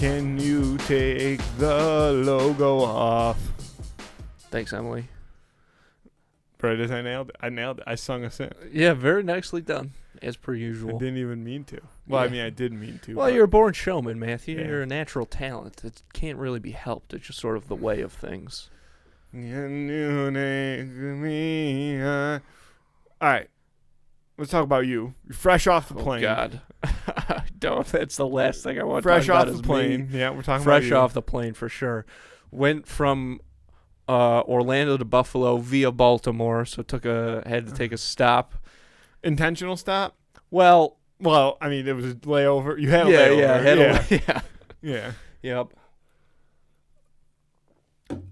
Can you take the logo off? Thanks, Emily. Right, as I nailed it. I sung a sentence. Yeah, very nicely done, as per usual. I didn't even mean to. Well, Yeah. I mean, I did mean to. Well, you're a born showman, Matthew. Yeah. You're a natural talent. It can't really be helped. It's just sort of the way of things. Can you take me? All right. Let's talk about you. You're fresh off the plane. Oh, God. Don't. That's the last thing I want Fresh to talk off about the plane. Me. Yeah, we're talking about Fresh you. off the plane, for sure. Went from Orlando to Buffalo via Baltimore, so had to take a stop. Intentional stop? Well, I mean, it was a layover. You had a layover. Yeah. Yep.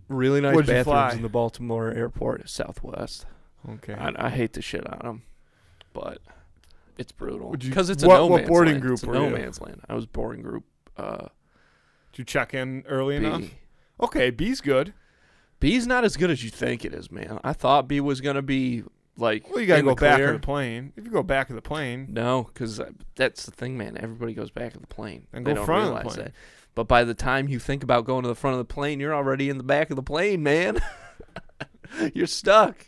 Really nice Where'd you bathrooms fly? in the Baltimore airport, Southwest. Okay. I hate to shit on them, but it's brutal Would you- because it's a what- no what man's boarding land. group It's a were no you? man's land. I was boarding group Did you check in early enough? B. Okay, B's good. B's not as good as you think it is, man. I thought B was gonna be like. Well, you gotta in go the back clear. of the plane. If you go back of the plane, No, because that's the thing, man. Everybody goes back of the plane. And They go don't front of the realize plane. that. But by the time you think about going to the front of the plane, you're already in the back of the plane, man. You're stuck.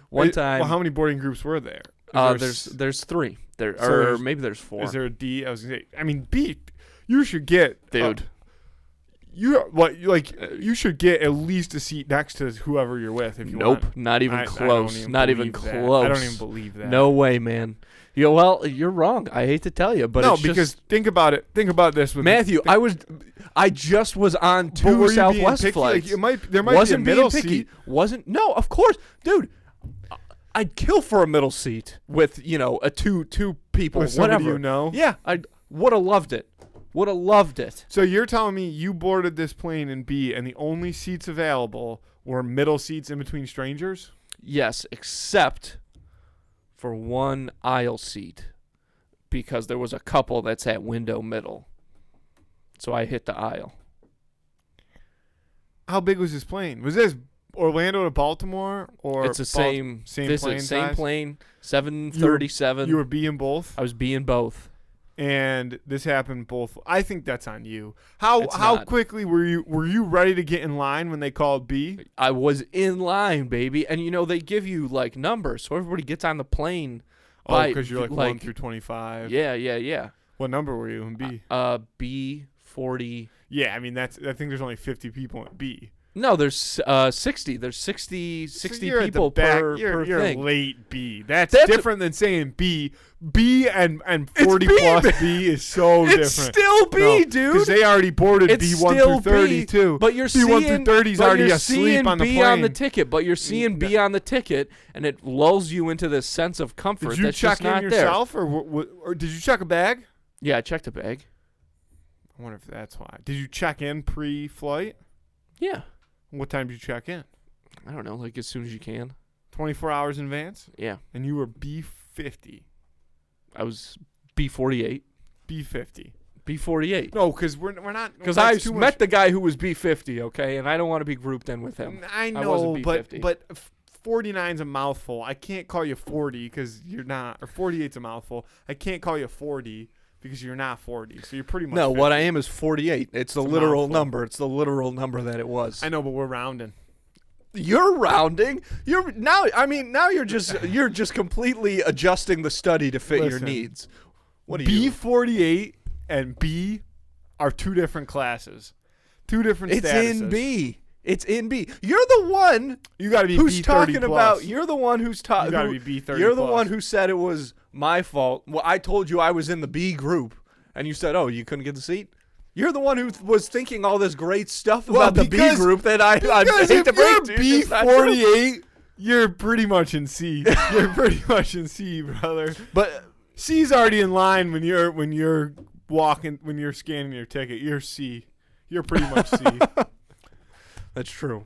One time. Well, how many boarding groups were there? There's three. Or there's- maybe there's four. Is there a D? I was gonna say. I mean, B. You should get, Dude. You should get at least a seat next to whoever you're with. If you Nope, want. not even I don't close. even Not even believe that. close. I don't even believe that. No way, man. Well, you're wrong. I hate to tell you, but no, it's because just, think about it. Think about this with Matthew, I just was on But two were you being Southwest picky? flights. Like, there might Wasn't be a middle being picky. seat. Wasn't. No, of course, dude. I'd kill for a middle seat with a two people, With somebody whatever. you know? Yeah, I would have loved it. Would have loved it. So you're telling me you boarded this plane in B, and the only seats available were middle seats in between strangers? Yes, except for one aisle seat, because there was a couple that's at window middle. So I hit the aisle. How big was this plane? Was this Orlando to Baltimore, or It's the same same this plane is same size? plane, 737. You were B in both, I was B in both. and this happened both. I think that's on you. How It's how not. quickly were you ready to get in line when they called B? I was in line, baby, and they give you like numbers, so everybody gets on the plane. Oh, because you're like 1 through 25. Yeah. What number were you in B? B 40. Yeah, I mean I think there's only 50 people in B. No, there's 60. There's 60 So 60 you're at the people back. per You're thing. late B. That's Different than saying B. B and 40 plus B is so It's different. still B, dude. Because they already boarded It's B1 still through 30 B, too. But you're B1 seeing through 30 is but already you're asleep seeing on the B plane. on the ticket, but you're seeing B on the ticket, and it lulls you into this sense of comfort. Did you that's check just in not yourself, or did you check a bag? there. Yeah, I checked a bag. I wonder if that's why. Did you check in pre-flight? Yeah, What time did you check in? I don't know, like as soon as you can. 24 hours in advance? Yeah, And you were B50. I was B48. B50. B48. No, because we're not. Because that's I too met much. the guy who was B50, okay, and I don't want to be grouped in with him. I wasn't know, B50. but 49's a mouthful. I can't call you 40 because you're not, or 48's a mouthful. I can't call you 40 because you're not 40. So you're pretty much. No, what 50. I am is 48. It's the It's a literal mouthful. number. It's the literal number that it was. I know, but we're rounding. You're rounding. You're now. I mean, now you're just completely adjusting the study to fit your Listen, needs. What are you? B48 and B are two different classes, two different. It's statuses. in B. It's in B. You're the one You got to be who's B30 talking plus. about. You're the one who's You talking. got to be B30. You're the plus. one who said it was my fault. Well, I told you I was in the B group, and you said, "Oh, you couldn't get the seat." You're the one who was thinking all this great stuff Well, about the B because- group that I Because hate if to break you're to you, it's not true. B48, you're pretty much in C. You're pretty much in C, brother. But C's already in line when you're walking, when you're scanning your ticket. You're C. You're pretty much C. that's true.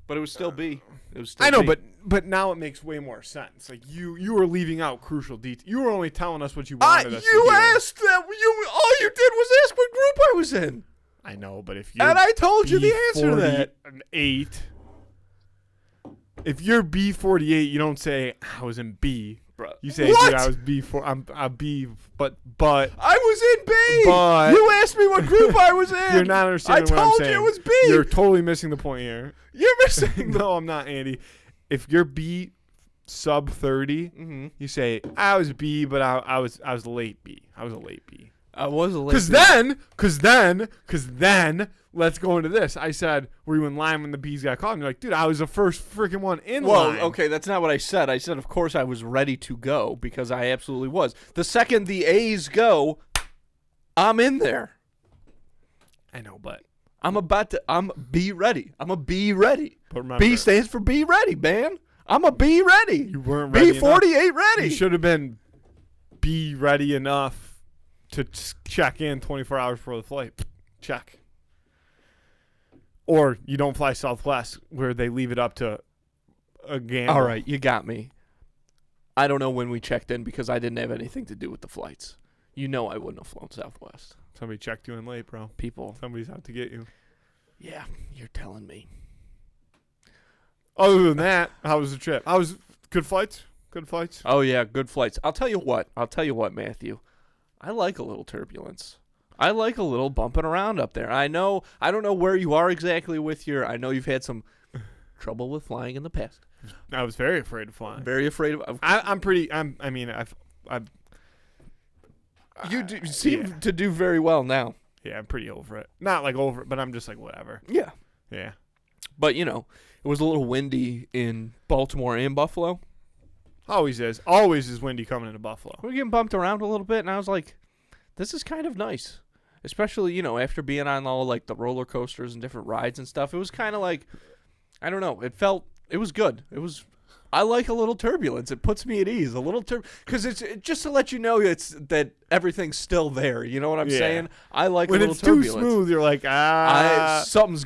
But it was still B. It was still I know, B. but now it makes way more sense. Like you were leaving out crucial details. You were only telling us what you wanted us to you hear. asked that. All you did was ask what group I was in, I know, but if you're and I told you the answer to that. B48, if you're B48, you don't say I was in B. Bro. You say, What? dude, I was B4. I'm B, but I was in B. But- You asked me what group I was in. You're not understanding what I'm told saying. you it was B. You're totally missing the point here. You're missing. No, I'm not, Andy. If you're B sub 30, Mm-hmm. you say I was B, but I was late B. I was a late B. I was a late. Cause then, let's go into this. I said, were you in line when the B's got called? And you're like, dude, I was the first freaking one in line. Well, okay, that's not what I said. I said, of course, I was ready to go because I absolutely was. The second the A's go, I'm in there. I know, but I'm be ready. I'm a be ready. But remember, B stands for be ready, man. I'm a be ready. You weren't ready. B48 ready. You should have been be ready enough to check in 24 hours before the flight. Check. Or you don't fly Southwest where they leave it up to a gamble. All right, you got me. I don't know when we checked in because I didn't have anything to do with the flights. You know I wouldn't have flown Southwest. Somebody checked you in late, bro. People. Somebody's out to get you. Yeah, you're telling me. Other than that, how was the trip? Good flights? Good flights? Oh, yeah, good flights. I'll tell you what, Matthew. I like a little turbulence. I like a little bumping around up there. I don't know where you are exactly with I know you've had some trouble with flying in the past. I was very afraid of flying. Very afraid of. You seem to do very well now. Yeah, I'm pretty over it. Not like over it, but I'm just like, whatever. Yeah. Yeah. But, it was a little windy in Baltimore and Buffalo. Always is. Always is windy coming into Buffalo. We were getting bumped around a little bit, and I was like, this is kind of nice. Especially, after being on all, like, the roller coasters and different rides and stuff. It was kind of like, I don't know. It was good. I like a little turbulence. It puts me at ease. A little because it's just to let you know that everything's still there. You know what I'm saying? I like when a little it's turbulence. too smooth, you're like, something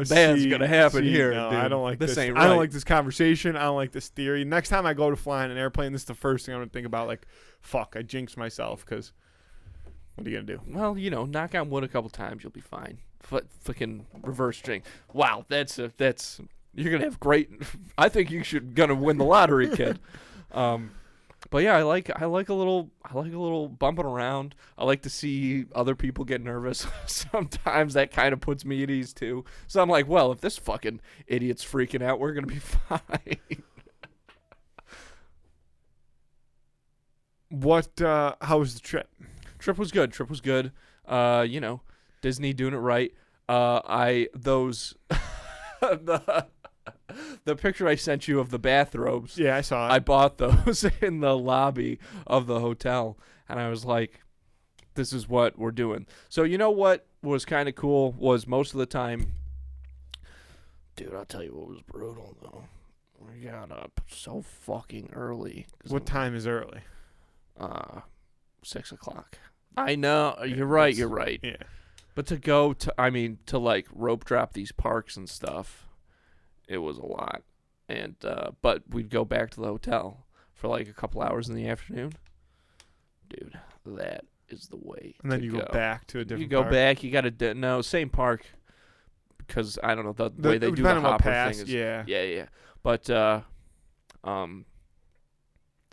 bad's gonna happen here. No, dude. I don't like this. Ain't I right. don't like this conversation. I don't like this theory. Next time I go to fly in an airplane, this is the first thing I'm gonna think about. Like, fuck, I jinxed myself because what are you gonna do? Well, knock on wood a couple times, you'll be fine. Fucking reverse jinx. Wow, that's you're gonna have great. I think you gonna win the lottery, kid. But yeah, I like a little bumping around. I like to see other people get nervous. Sometimes that kind of puts me at ease too. So I'm like, well, if this fucking idiot's freaking out, we're gonna be fine. How was the trip? Trip was good. Disney doing it right. The picture I sent you of the bathrobes. Yeah, I saw it. I bought those in the lobby of the hotel, and I was like, this is what we're doing. So what was kind of cool was most of the time, dude, I'll tell you what was brutal, though. We got up so fucking early. What time is early? 6 o'clock. I know. You're right. Yeah. But to go to like rope drop these parks and stuff, it was a lot. And but we'd go back to the hotel for like a couple hours in the afternoon. Dude, that is the way. And then to you go back to a different park. park? Back, you got to no, same park, because I don't know the way they do the depending on what hopper pass, thing is. yeah. But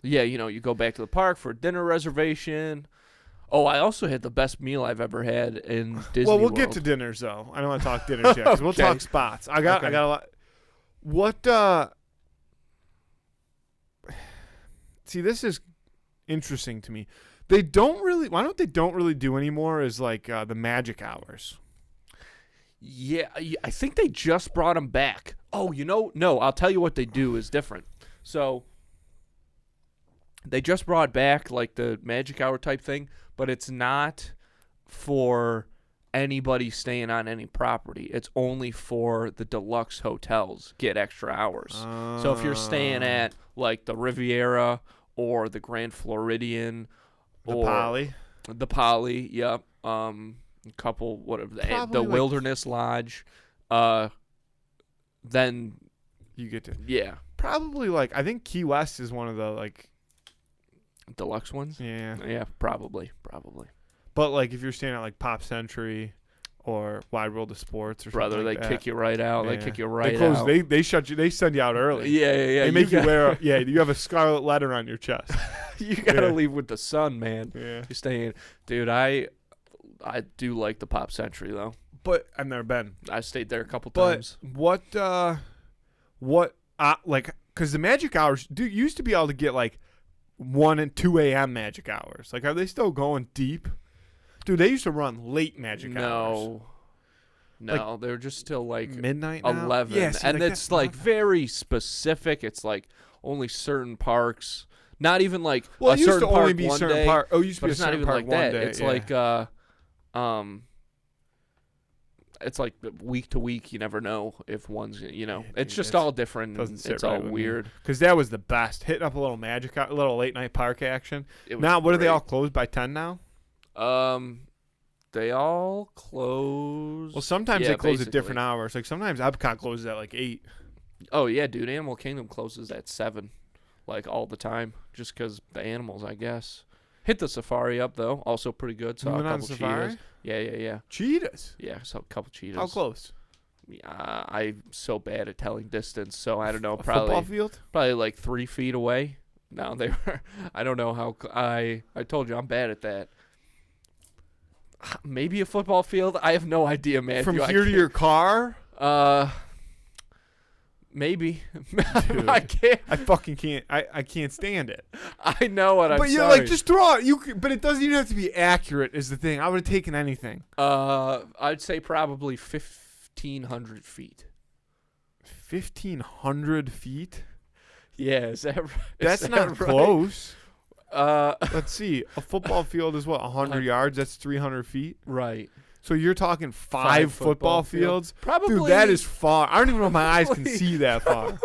you go back to the park for a dinner reservation. Oh, I also had the best meal I've ever had in Disney Well, we'll World. get to dinners though. I don't want to talk dinners yet. 'Cause we'll talk spots. I got a lot. What? See, this is interesting to me. They don't really. Why don't they don't really do anymore? Is like the magic hours. Yeah, I think they just brought them back. Oh, no, I'll tell you what they do is different. So they just brought back like the magic hour type thing, but it's not for anybody staying on any property. It's only for the deluxe hotels get extra hours. So if you're staying at like the Riviera or the Grand Floridian the Poly, yep. A couple, whatever, the like Wilderness Lodge, then you get to. Yeah. Probably like, I think Key West is one of the like deluxe ones. Yeah, probably. But like if you're staying at like Pop Century or Wide World of Sports or something, brother, like they that. kick you right out. Yeah. They kick you right they close, out. They shut you. They send you out early. Yeah. They make you wear. You have a scarlet letter on your chest. You gotta leave with the sun, man. Yeah. You're staying, dude. I I do like the Pop Century though. But I've never been. I stayed there a couple But times. like, because the magic hours used to be able to get like 1 and 2 a.m. magic hours. Like, are they still going deep? Dude, they used to run late magic hours. No, they're just still like midnight now? 11. Yeah, see, and like, it's like very specific. It's like only certain parks. Not even like well, a it used certain to park only be one certain day. park. Oh, it used to But be a it's not certain even park like one that. day. It's like week to week. You never know if one's, Yeah, it's dude, just all different. doesn't And sit it's right all with me. weird. Because that was the best. Hitting up a little a little late night park action. It was Now, what are they great. all closed by 10 now? They all close. Well, sometimes Yeah, they close basically. at different hours. Like sometimes Epcot closes at like 8. Oh yeah, dude. Animal Kingdom closes at 7, like all the time, just because the animals, I guess. Hit the safari up though, also pretty good. Saw You a went on couple safari? cheetahs. Yeah. Cheetahs. Yeah, saw a couple cheetahs. How close? I'm so bad at telling distance, so I don't know. A football Probably field? like 3 feet away. No, they were. I don't know how. I told you I'm bad at that. Maybe a football field. I have no idea, man. From here to your car? Maybe. Dude, I can't. I fucking can't. I can't stand it. I know what I'm But sorry. like, just throw it. But it doesn't even have to be accurate. Is the thing. I would have taken anything. I'd say probably 1,500 feet. 1,500 feet. Yeah, is that right? That's Is not that right? close. Uh, Let's see. A football field is what, 100 yards? That's 300 feet. right. So you're talking five football fields? Probably. Dude, that is far. I don't even know if my eyes can see that far.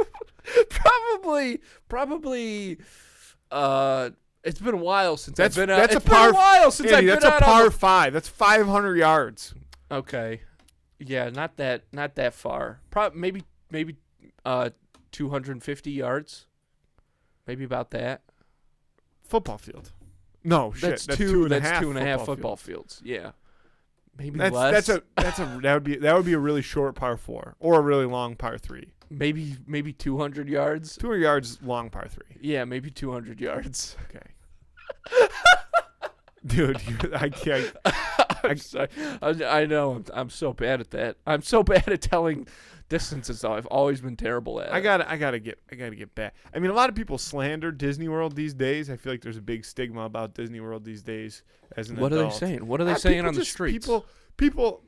Probably. It's been a while since That's I've been out. that's It's a par. been a while since Andy, I've that's been a out on par 5. That's 500 yards. Okay. Yeah, not that far. Maybe 250 yards. Maybe about that. Football field. No shit. That's two and a that's half 2.5 football fields. fields. Yeah. Maybe That's less. that would be a really short par 4 or a really long par 3. Maybe 200 yards. 200 yards long par 3. Yeah, maybe 200 yards. Okay. Dude, I can't. I'm sorry. I know. I'm so bad at that. I'm so bad at telling distances though. I've always been terrible at it. I gotta get back. I mean, a lot of people slander Disney World these days. I feel like there's a big stigma about Disney World these days as an What adult. are they saying? What are they saying people on the just- streets? People.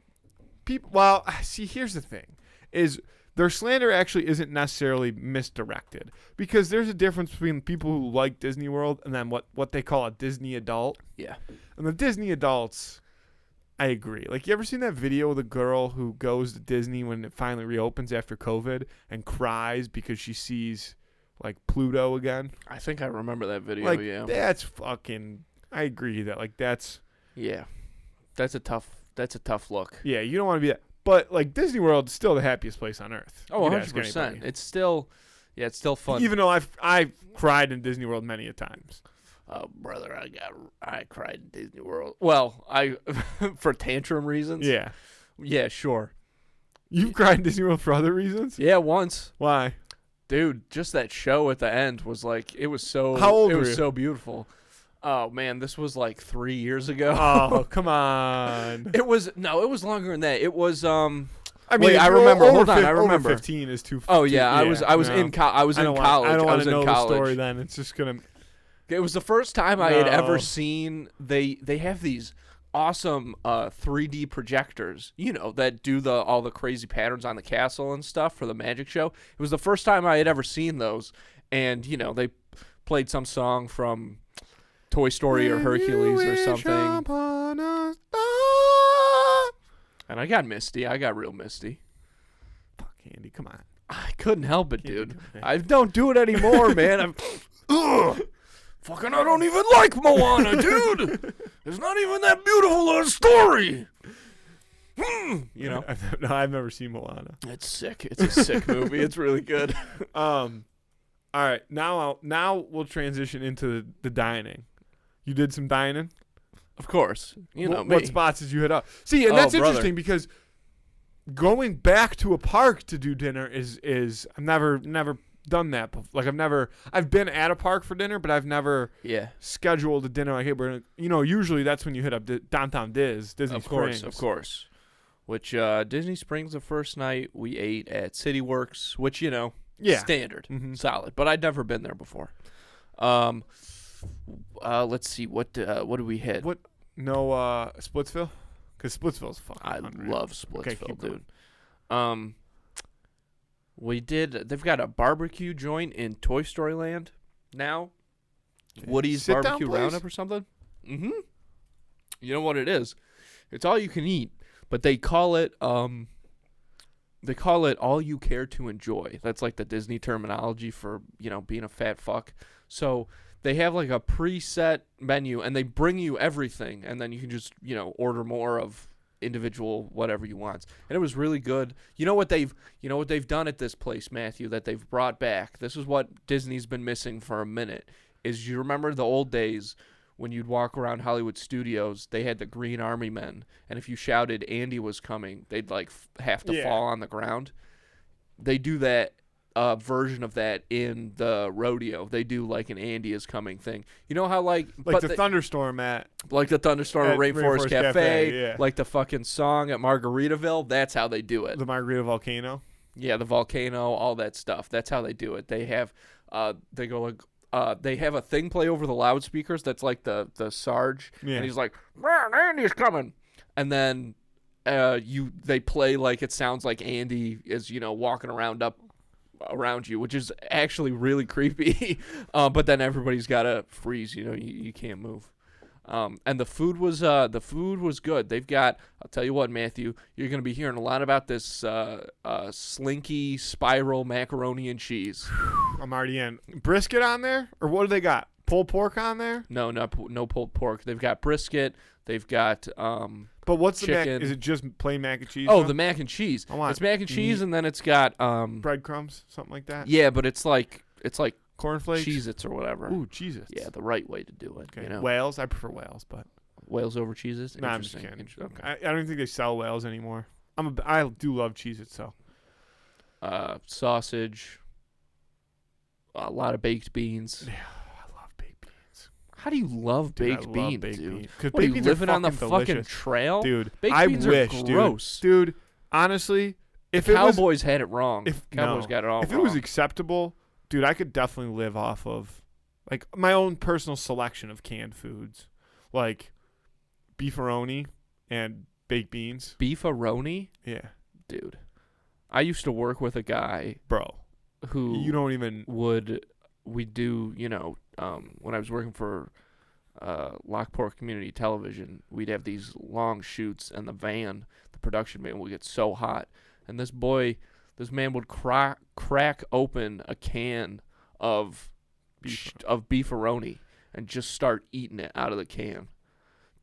Well, see, here's the thing: is their slander actually isn't necessarily misdirected, because there's a difference between people who like Disney World and then what they call a Disney adult. Yeah. And the Disney adults, I agree. Like, you ever seen that video of the girl who goes to Disney when it finally reopens after COVID and cries because she sees, like, Pluto again? I think I remember that video. Like, yeah. that's fucking. I agree that, like, that's. Yeah. That's a tough look. Yeah, you don't want to be that. But, like, Disney World is still the happiest place on earth. Oh, You could ask 100%. anybody. It's still fun. Even though I've cried in Disney World many a times. Oh, brother, I cried in Disney World. Well, for tantrum reasons. Yeah. Yeah, sure. You've cried in Disney World for other reasons? Yeah, once. Why? Dude, just that show at the end was like, it was so. How old It were was you? so beautiful. Oh man, this was like 3 years ago. Oh, come on. It was longer than that. It was I mean, wait, if I you're remember. over Hold on, fif- I remember. Over 15 is too. Oh yeah, I was no. in college. I don't want to know the college. story then. It's just gonna. It was the first time I had ever No. seen they have these awesome 3D projectors, that do all the crazy patterns on the castle and stuff for the magic show. It was the first time I had ever seen those, and they played some song from Toy Story or Hercules or something. And I got misty. I got real misty. Fuck, Andy, come on. I couldn't help it, Can't dude. do that. I don't do it anymore, man. I'm fucking I don't even like Moana, dude. It's not even that beautiful a story. No, I've never seen Moana. It's sick. It's a sick movie. It's really good. All right, now we'll transition into the dining. You did some dining. Of course. What spots did you hit up? See, and that's brother. interesting because going back to a park to do dinner is I've never done that. Like I've been at a park for dinner, but I've never Yeah. scheduled a dinner like, hey, usually that's when you hit up downtown Disney Springs. Of course. Which Disney Springs the first night we ate at City Works, which standard, solid. But I'd never been there before. Let's see what do we hit? What? No, Splitsville, because Splitsville's fucking. I unreal. love Splitsville, Okay, dude. They've got a barbecue joint in Toy Story Land now. Woody's Sit-down Barbecue place? Roundup or something. Mm-hmm. You know what it is? It's all you can eat, but they call it all you care to enjoy. That's like the Disney terminology for, being a fat fuck. So they have like a preset menu and they bring you everything and then you can just, order more of individual whatever you want. And it was really good. You know what they've done at this place, Matthew, that they've brought back. This is what Disney's been missing for a minute. Is you remember the old days when you'd walk around Hollywood Studios, they had the Green Army Men, and if you shouted Andy was coming, they'd like have to fall on the ground. They do that version of that in the rodeo. They do like an Andy is coming thing. You know how thunderstorm at Rainforest Cafe, yeah. like the fucking song at Margaritaville. That's how they do it. The Margarita Volcano. Yeah, the volcano, all that stuff. That's how they do it. They have they go like. They have a thing play over the loudspeakers that's like the Sarge, and he's like, "Man, Andy's coming," and then they play like it sounds like Andy is walking around you, which is actually really creepy. But then everybody's gotta freeze, you can't move. And the food was good. They've got, I'll tell you what, Matthew, you're going to be hearing a lot about this slinky spiral macaroni and cheese. I'm already in. Brisket on there? Or what do they got? Pulled pork on there? No pulled pork. They've got brisket. They've got but what's chicken. the mac? Is it just plain mac and cheese? Oh, the mac and cheese. It's mac and cheese, and then it's got breadcrumbs, something like that? Yeah, but it's like cornflakes? Cheez-Its or whatever. Ooh, Cheez-Its. Yeah, the right way to do it. Okay. Whales? I prefer whales, but whales over Cheez-Its? No, I'm just kidding. Okay. I don't think they sell whales anymore. I do love Cheez-Its, so. Sausage. A lot of baked beans. Yeah, I love baked beans. How do you love baked beans, dude? Because baked beans living on the fucking delicious. trail? Dude, baked beans are gross. Dude, honestly, if Cowboys had it wrong. Cowboys got it all If wrong. it was acceptable, dude, I could definitely live off of like my own personal selection of canned foods, like beefaroni and baked beans. Beefaroni? Yeah, dude. I used to work with a guy, bro, who you don't even we do, when I was working for Lockport Community Television, we'd have these long shoots, and the production van would get so hot, and this man would crack open a can of beefaroni and just start eating it out of the can.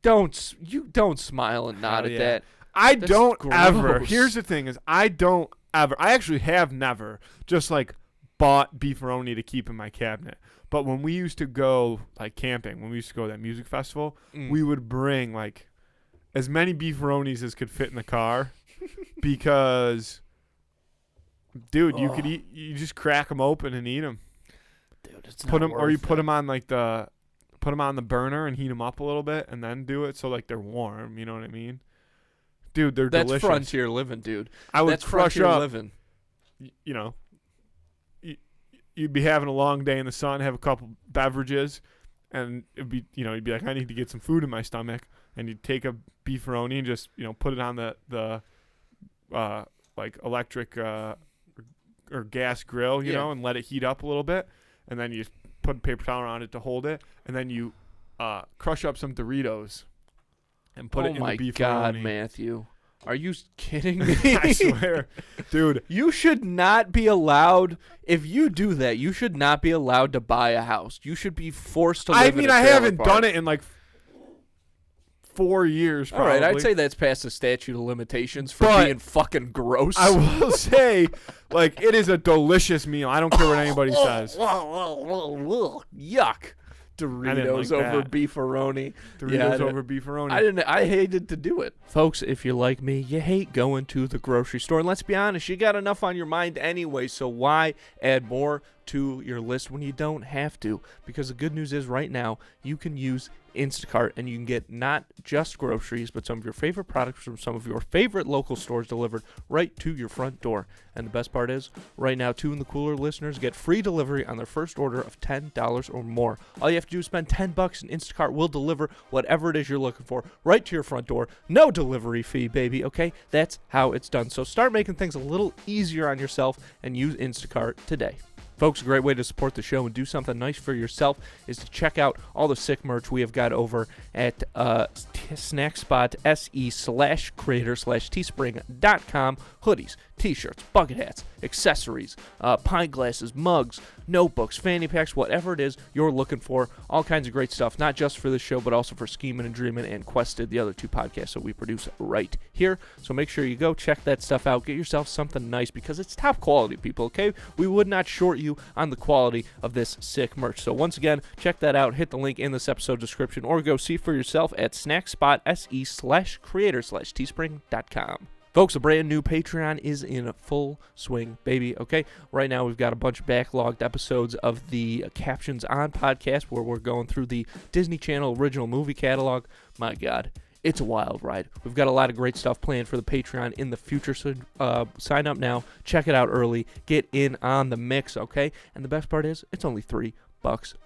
Don't smile and nod at that. That's don't gross. Ever. Here's the thing: I don't ever. I actually have never just like bought beefaroni to keep in my cabinet. But when we used to go like camping, when we used to go to that music festival, we would bring like as many beefaronis as could fit in the car because, dude, you could eat. You just crack them open and eat them. Dude, it's put not them, or you worth put it. them on put them on the burner and heat them up a little bit, and then do it so like they're warm. You know what I mean? Dude, they're delicious. That's frontier living, dude. I would That's crush frontier up. living. You'd be having a long day in the sun, have a couple beverages, and it'd be, you'd be like, I need to get some food in my stomach, and you'd take a beefaroni and just, put it on the like electric or gas grill, and let it heat up a little bit, and then you just put a paper towel around it to hold it, and then you crush up some Doritos and put it in the beefaroni. Oh my God, Matthew. Are you kidding me? I swear. Dude. You should not be allowed, if you do that, you should not be allowed to buy a house. You should be forced to live in a I trailer haven't park. done it in like 4 years, probably. All right, I'd say that's past the statute of limitations for being fucking gross. I will say, it is a delicious meal. I don't care what anybody says. Yuck. Doritos like over that. beefaroni. Doritos over beefaroni. I hated to do it. Folks, if you're like me, you hate going to the grocery store. And let's be honest, you got enough on your mind anyway, so why add more to your list when you don't have to? Because the good news is right now, you can use Instacart, and you can get not just groceries, but some of your favorite products from some of your favorite local stores delivered right to your front door. And the best part is, right now, Two in the Cooler listeners get free delivery on their first order of $10 or more. All you have to do is spend $10, and Instacart will deliver whatever it is you're looking for right to your front door. No delivery fee, baby, okay? That's how it's done. So start making things a little easier on yourself and use Instacart today. Folks, a great way to support the show and do something nice for yourself is to check out all the sick merch we have got over at snackspot.se/creator/teespring.com. Hoodies, t-shirts, bucket hats, accessories, pint glasses, mugs, notebooks, fanny packs, whatever it is you're looking for. All kinds of great stuff, not just for this show, but also for Schemin' and Dreamin' and Quested, the other two podcasts that we produce right here. So make sure you go check that stuff out. Get yourself something nice because it's top quality, people, okay? We would not short you on the quality of this sick merch. So once again, check that out. Hit the link in this episode description or go see for yourself at snackspot.se/creator/teespring.com. Folks, a brand new Patreon is in full swing, baby, okay? Right now, we've got a bunch of backlogged episodes of the Captions On podcast where we're going through the Disney Channel original movie catalog. My God, it's a wild ride. We've got a lot of great stuff planned for the Patreon in the future, so sign up now, check it out early, get in on the mix, okay? And the best part is, it's only $3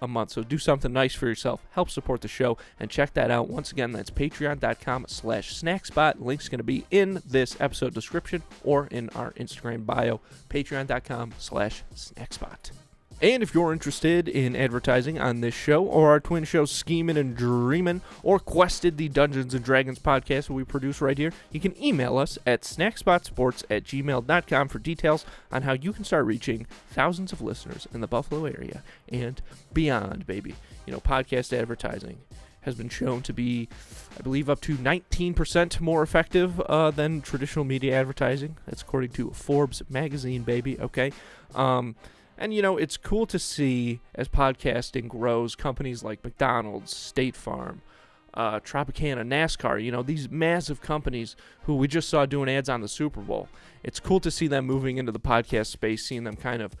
a month. So do something nice for yourself. Help support the show and check that out. Once again, that's patreon.com/snackspot. Link's going to be in this episode description or in our Instagram bio, patreon.com/snackspot. And if you're interested in advertising on this show or our twin shows Schemin' and Dreamin' or Quested, the Dungeons and Dragons podcast that we produce right here, you can email us at snackspotsports@gmail.com for details on how you can start reaching thousands of listeners in the Buffalo area and beyond, baby. You know, podcast advertising has been shown to be, I believe, up to 19% more effective than traditional media advertising. That's according to Forbes magazine, baby, okay? And, you know, it's cool to see as podcasting grows, companies like McDonald's, State Farm, Tropicana, NASCAR, you know, these massive companies who we just saw doing ads on the Super Bowl. It's cool to see them moving into the podcast space, seeing them kind of,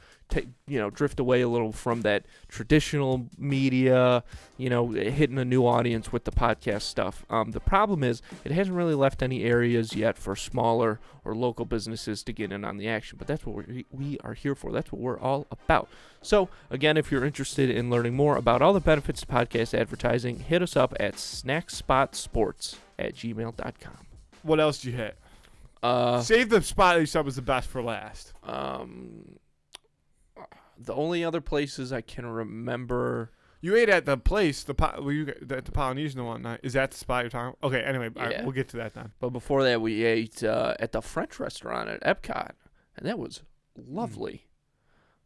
drift away a little from that traditional media, hitting a new audience with the podcast stuff. The problem is it hasn't really left any areas yet for smaller or local businesses to get in on the action, but that's what we are here for. That's what we're all about. So, again, if you're interested in learning more about all the benefits of podcast advertising, hit us up at snackspotsports@gmail.com. What else did you hit? Save the spot that you said was the best for last. The only other places I can remember. You ate at the place, at the Polynesian one night. Is that the spot you're talking about? Okay, anyway, Yeah. all right, we'll get to that then. But before that, we ate at the French restaurant at Epcot, and that was lovely.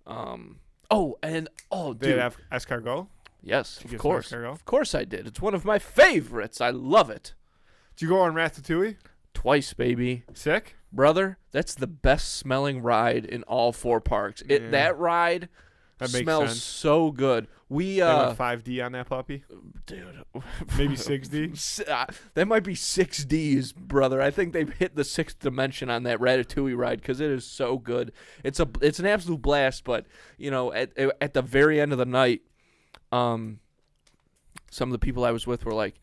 Did Dude. they have escargot? Yes, Did you of get some course. escargot? Of course I did. It's one of my favorites. I love it. Did you go on Ratatouille? Twice, baby. Sick? Brother, that's the best smelling ride in all 4 parks. Yeah. That ride That makes smells sense. so good. We They went 5D on that puppy? dude, Maybe 6D? That might be 6Ds, brother. I think they've hit the 6th dimension on that Ratatouille ride because it is so good. It's an absolute blast. But at the very end of the night, some of the people I was with were like,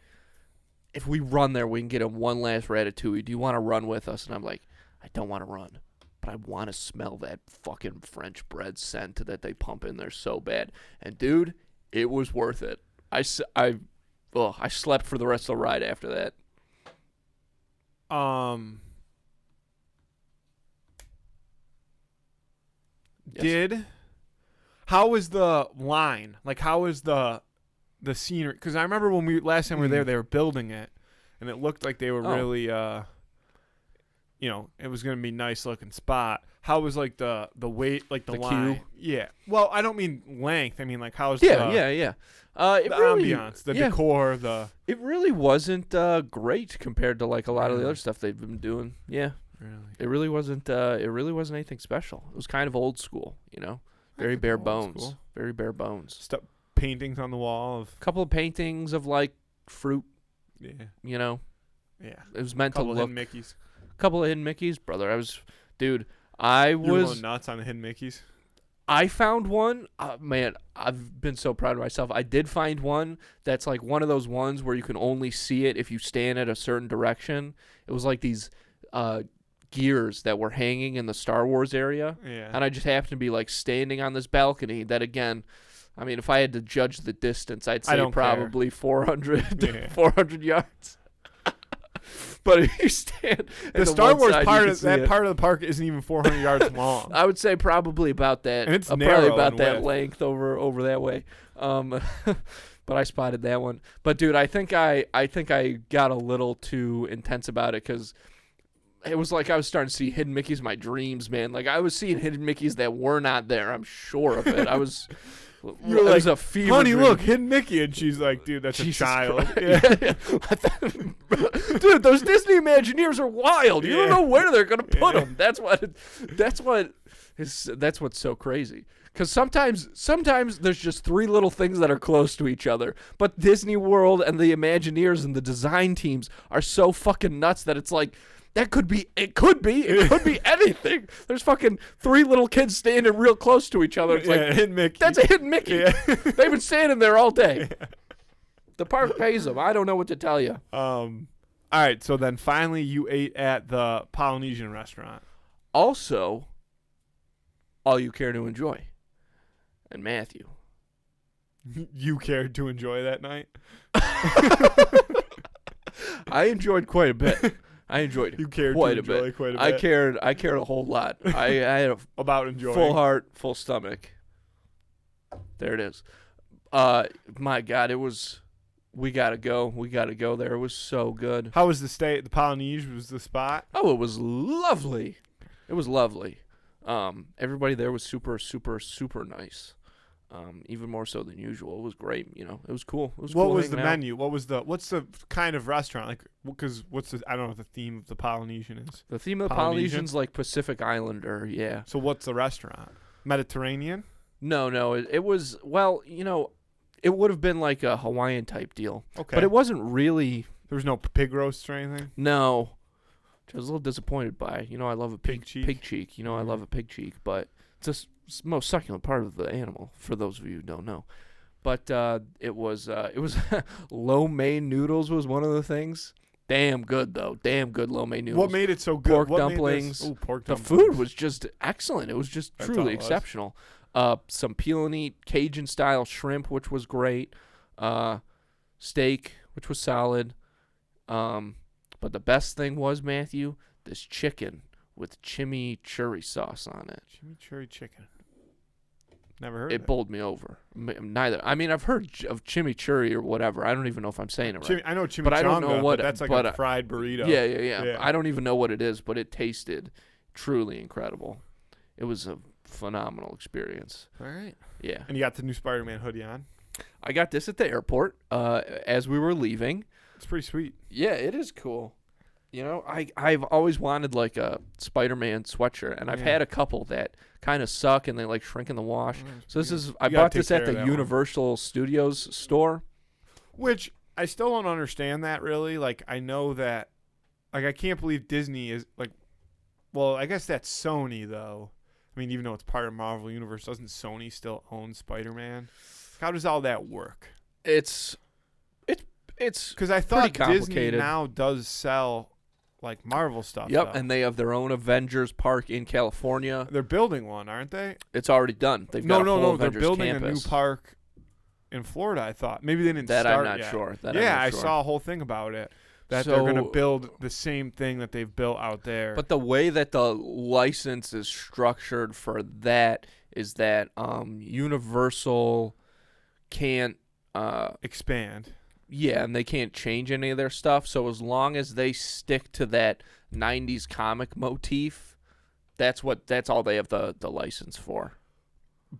if we run there, we can get him one last Ratatouille. Do you want to run with us? And I'm like, I don't want to run, but I want to smell that fucking French bread scent that they pump in there so bad. And, dude, it was worth it. I slept for the rest of the ride after that. Yes. How was the line? Like, how was the scenery? Because I remember when last time we were there, they were building it, and it looked like they were really, it was going to be a nice looking spot. How was like the weight, like the line? queue? Yeah. Well, I don't mean length. I mean like how's Yeah. the ambiance, the decor, It really wasn't great compared to like a lot of the other stuff they've been doing. Yeah. Really? It really wasn't. It really wasn't anything special. It was kind of old school, very bare bones. Very bare bones. Stuff paintings on the wall of. couple of paintings of like fruit. Yeah. You know, Yeah. it was meant to Couple of look. hidden Mickeys. Couple of hidden Mickeys, brother. You were going nuts on the hidden Mickeys. I found one. Man, I've been so proud of myself. I did find one that's like one of those ones where you can only see it if you stand at a certain direction. It was like these gears that were hanging in the Star Wars area. Yeah. And I just happened to be like standing on this balcony that, again, I mean, if I had to judge the distance, I'd say probably 400 400 yards. But if you stand the Star Wars part of that part of the park isn't even 400 yards long. I would say probably about that. And it's probably about in that width. length over that way. But I spotted that one. But dude, I think I got a little too intense about it because it was like I was starting to see hidden Mickeys in my dreams, man. Like I was seeing hidden Mickeys that were not there. I'm sure of it. I was. You're like, was a fever honey, dream. look, hidden Mickey, and she's like, dude, that's Jesus a child. Christ. Yeah. Dude, those Disney Imagineers are wild. You don't know where they're gonna put them. That's what's so crazy. Because sometimes there's just three little things that are close to each other. But Disney World and the Imagineers and the design teams are so fucking nuts that it's like. It could be anything. There's fucking three little kids standing real close to each other. It's like, hidden Mickey. that's a hidden Mickey. Yeah. They've been standing there all day. Yeah. The park pays them. I don't know what to tell you. All right, so then finally you ate at the Polynesian restaurant. Also, all you care to enjoy. And Matthew. You cared to enjoy that night? I enjoyed quite a bit. I enjoyed You cared quite to a bit. enjoy quite a I bit. cared a whole lot. I had a About enjoying. full heart, full stomach. There it is. My God, it was. We gotta go. We gotta go there. It was so good. How was the stay at the Polynesian? Was the spot? Oh, it was lovely. It was lovely. Everybody there was super, super, super nice. Even more so than usual. It was great. You know, it was cool. It was What cool was the hanging out. menu? What's the kind of restaurant? Like, because I don't know what the theme of the Polynesian is. The theme of the Polynesian? Polynesian's like Pacific Islander. Yeah. So what's the restaurant? Mediterranean? No. It was, well, you know, it would have been like a Hawaiian type deal. Okay. But it wasn't really. There was no pig roasts or anything? No. Which I was a little disappointed by. You know, I love a Pig cheek? Pig cheek. You know, I love a pig cheek, but it's the most succulent part of the animal, for those of you who don't know. But it was lo mein noodles was one of the things. Damn good, though. Damn good lo mein noodles. What made it so good? Pork What made dumplings. this- pork The dumplings. food was just excellent. It was just That's all truly it was. exceptional. Some peel and eat Cajun style shrimp, which was great. Steak, which was solid. But the best thing was, Matthew, this chicken with chimichurri sauce on it. Chimichurri chicken. Never heard It of it. bowled me over. Neither. I mean, I've heard of chimichurri or whatever. I don't even know if I'm saying it right. I know chimichanga, But I don't know what- but that's like but, a fried burrito. Yeah. I don't even know what it is, but it tasted truly incredible. It was a phenomenal experience. All right. Yeah. And you got the new Spider-Man hoodie on. I got this at the airport as we were leaving. It's pretty sweet. Yeah, it is cool. You know, I've always wanted like a Spider-Man sweatshirt, and I've Yeah. had a couple that kind of suck and they like shrink in the wash. So this is I You gotta bought take this at care of the that one. Universal Studios store. Which I still don't understand that really. Like I know that, like I can't believe Disney is like, well I guess that's Sony though. I mean even though it's part of Marvel Universe, doesn't Sony still own Spider-Man? How does all that work? It's Because I thought pretty Disney complicated. now does sell like Marvel stuff. Yep, though. and they have their own Avengers park in California. They're building one, aren't they? It's already done. They've got a whole no. They're Avengers building campus. a new park in Florida. I thought maybe they didn't That start I'm not yet. sure. That Yeah, I'm not I sure. saw a whole thing about it. That they're going to So- build the same thing that they've built out there. But the way that the license is structured for that is that Universal can't expand. yeah, and they can't change any of their stuff. So as long as they stick to that 90s comic motif, that's all they have the license for.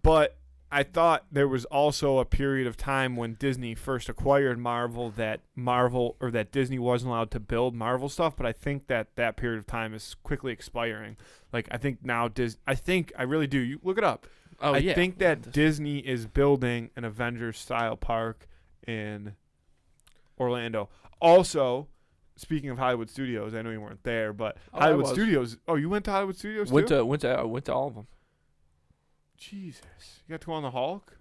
But I thought there was also a period of time when Disney first acquired Marvel that Disney wasn't allowed to build Marvel stuff, but I think that period of time is quickly expiring. Like I think now I really do. You look it up. Oh, I yeah. think that Disney is building an Avengers-style park in Orlando. Also, speaking of Hollywood Studios, I know you weren't there, but Oh, I Hollywood was. Studios. Oh, you went to Hollywood Studios Went too? to all of them. Jesus, you got to go on the Hulk?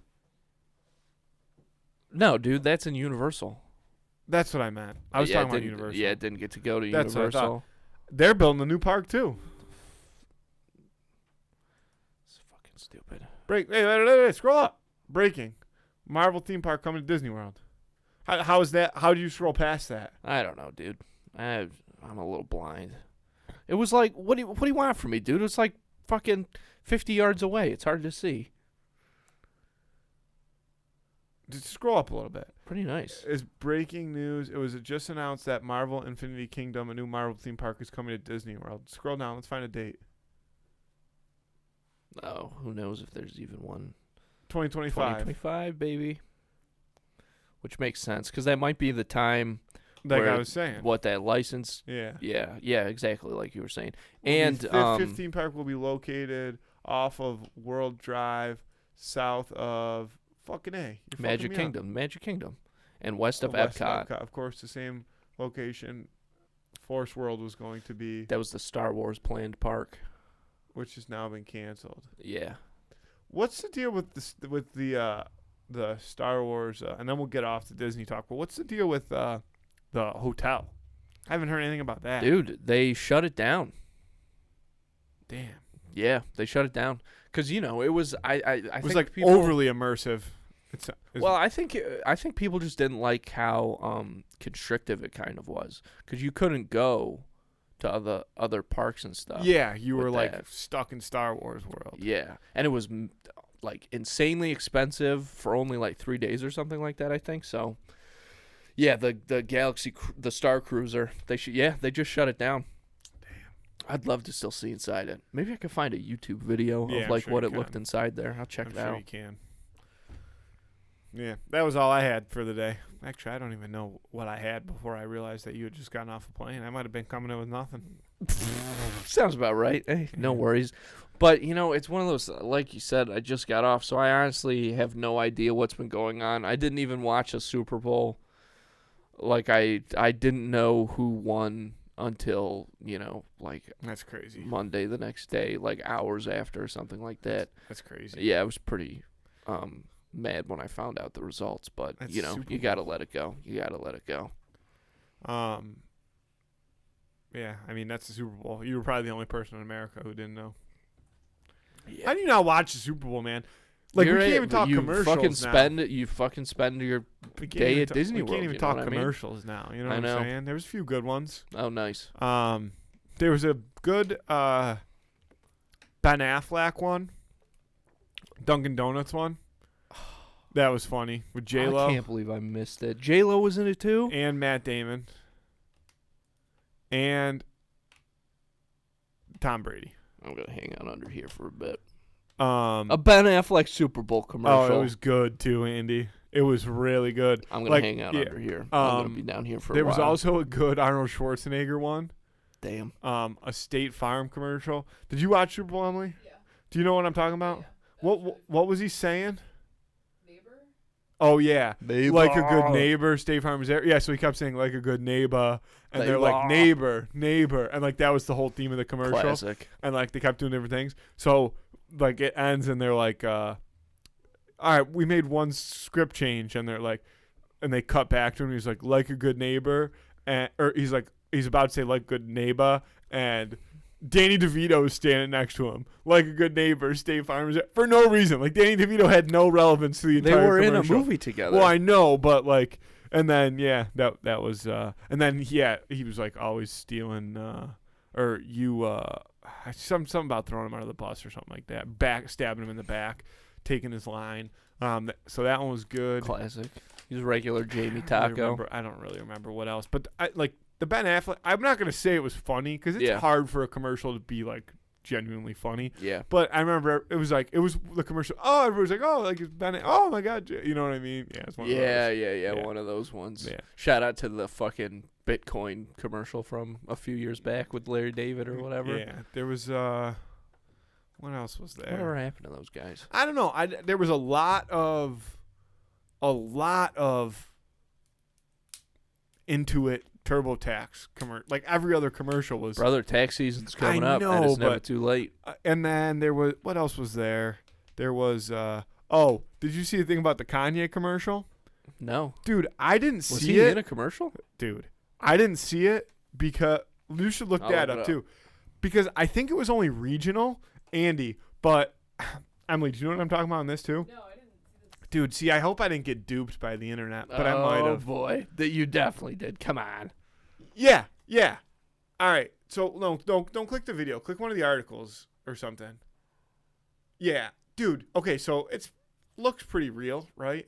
No, dude, that's in Universal. That's what I meant. I was talking about Universal. Yeah, didn't get to go to That's what I thought. Universal. They're building a new park too. It's fucking stupid. Hey, scroll up. Breaking. Marvel theme park coming to Disney World. How is that? How do you scroll past that? I don't know, dude. I'm a little blind. It was like, what do you want from me, dude? It's like fucking 50 yards away. It's hard to see. Just scroll up a little bit. Pretty nice. Is breaking news. It was just announced that Marvel Infinity Kingdom, a new Marvel theme park, is coming to Disney World. Scroll down. Let's find a date. Oh, who knows if there's even one. 2025. 2025, baby. Which makes sense, because that might be the time Like where I was saying. what that license. Yeah. Yeah, exactly, like you were saying. And And the fifth theme park will be located off of World Drive, south of fucking A. You're Magic fucking me up. Kingdom, and west of West Epcot. Of course, the same location Force World was going to be, That was the Star Wars planned park. which has now been canceled. Yeah. What's the deal with the Star Wars? And then we'll get off the Disney talk. But what's the deal with the hotel? I haven't heard anything about that. Dude, they shut it down. Damn. Yeah, they shut it down because it was I It was think like people, overly immersive. Well, I think people just didn't like how constrictive it kind of was, because you couldn't go to other parks and stuff. yeah, you were with like that. stuck in Star Wars world. Yeah, and it was like insanely expensive for only like 3 days or something like that, I think. So, yeah, the the Star Cruiser, they just shut it down. I'd love to still see inside it. Maybe I could find a YouTube video Yeah, of I'm like sure what you it looked can. inside there. I'll check I'm it sure out. you can. Yeah, that was all I had for the day. Actually, I don't even know what I had before I realized that you had just gotten off a plane. I might have been coming in with nothing. Sounds about right. Hey, no Yeah. worries. But, it's one of those, like you said, I just got off, so I honestly have no idea what's been going on. I didn't even watch a Super Bowl. Like, I didn't know who won until, like That's crazy. Monday the next day, like hours after or something like that. That's crazy. Yeah, I was pretty mad when I found out the results, but, That's you Super got to Bowl. let it go. You got to let it go. Yeah, I mean, that's the Super Bowl. You were probably the only person in America who didn't know. Yeah. How do you not watch the Super Bowl, man? Like, we can't even talk commercials now. You fucking spend your We can't day even at ta- Disney We World, can't even you know talk what I mean? commercials now. You know I what know. I'm saying? There was a few good ones. Oh, nice. There was a good Ben Affleck one, Dunkin' Donuts one. That was funny with J I Lo can't believe I missed it. J Lo was in it too. and Matt Damon and Tom Brady. I'm gonna hang out under here for a bit. A A Ben Affleck Super Bowl commercial. Oh, it was good too, Andy. It was really good. I'm gonna like, hang out yeah, under here. I'm gonna be down here for a while. There was also a good Arnold Schwarzenegger one. Damn. A State Farm commercial. Did you watch Super Bowl, Emily? Yeah. Do you know what I'm talking about? Yeah. What was he saying? Neighbor? Oh yeah, Neighbor. like a good neighbor. State Farm is there. Yeah, so he kept saying like a good neighbor, and they're like neighbor, and like that was the whole theme of the commercial. Classic. And like they kept doing different things. So like it ends, and they're like, all right, we made one script change, and they're like, and they cut back to him. He's like a good neighbor, or he's about to say like good neighbor, and Danny DeVito is standing next to him like a good neighbor. State Farm is there for no reason. Like Danny DeVito had no relevance to the They entire were in a commercial. movie together. Well, I know, but like, and then yeah, that was, and then he was like always stealing, or you, something about throwing him under the bus or something like that, stabbing him in the back, taking his line. So that one was good. Classic. He's a regular Jamie I don't really Taco. remember- I don't really remember what else, but like the Ben Affleck. I'm not gonna say it was funny because it's Yeah. hard for a commercial to be like genuinely funny. Yeah. But I remember it was the commercial. Oh, everyone was like, oh, like it's Ben. Oh my God, you know what I mean? Yeah, it's one of those. Yeah, Yeah. one of those ones. Yeah. Shout out to the fucking Bitcoin commercial from a few years back with Larry David or whatever. Yeah, there was What else was there? Whatever happened to those guys? I don't know. There was a lot of Intuit TurboTax like every other commercial was. Brother, tax season's coming up, and it's never too late. And then there was, what else was there? There was did you see the thing about the Kanye commercial? No, dude, I didn't see it. Was he in a commercial? Dude, I didn't see it because you should look that up too, because I think it was only regional, Andy. But Emily, do you know what I'm talking about on this too? No, I didn't see this. Dude, see, I hope I didn't get duped by the internet, but I might have. Oh boy, that you definitely did. Come on. Yeah. All right. So no, don't click the video. Click one of the articles or something. Yeah, dude. Okay, so looks pretty real, right?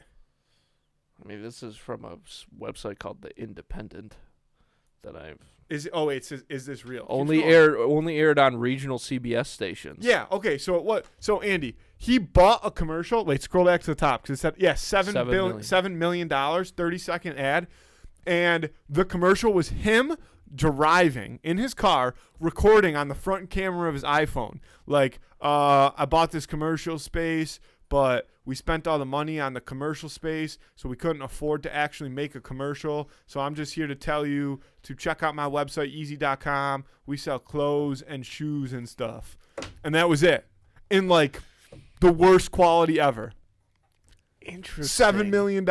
I mean, this is from a website called The Independent that I've. It says, is this real? Only aired on regional CBS stations. Yeah. Okay. So Andy, he bought a commercial. Wait, scroll back to the top because it said $7 million, 30-second ad, and the commercial was him driving in his car, recording on the front camera of his iPhone. Like, I bought this commercial space, but we spent all the money on the commercial space, so we couldn't afford to actually make a commercial. So I'm just here to tell you to check out my website, easy.com. We sell clothes and shoes and stuff. And that was it. In, like, the worst quality ever. Interesting. $7 million.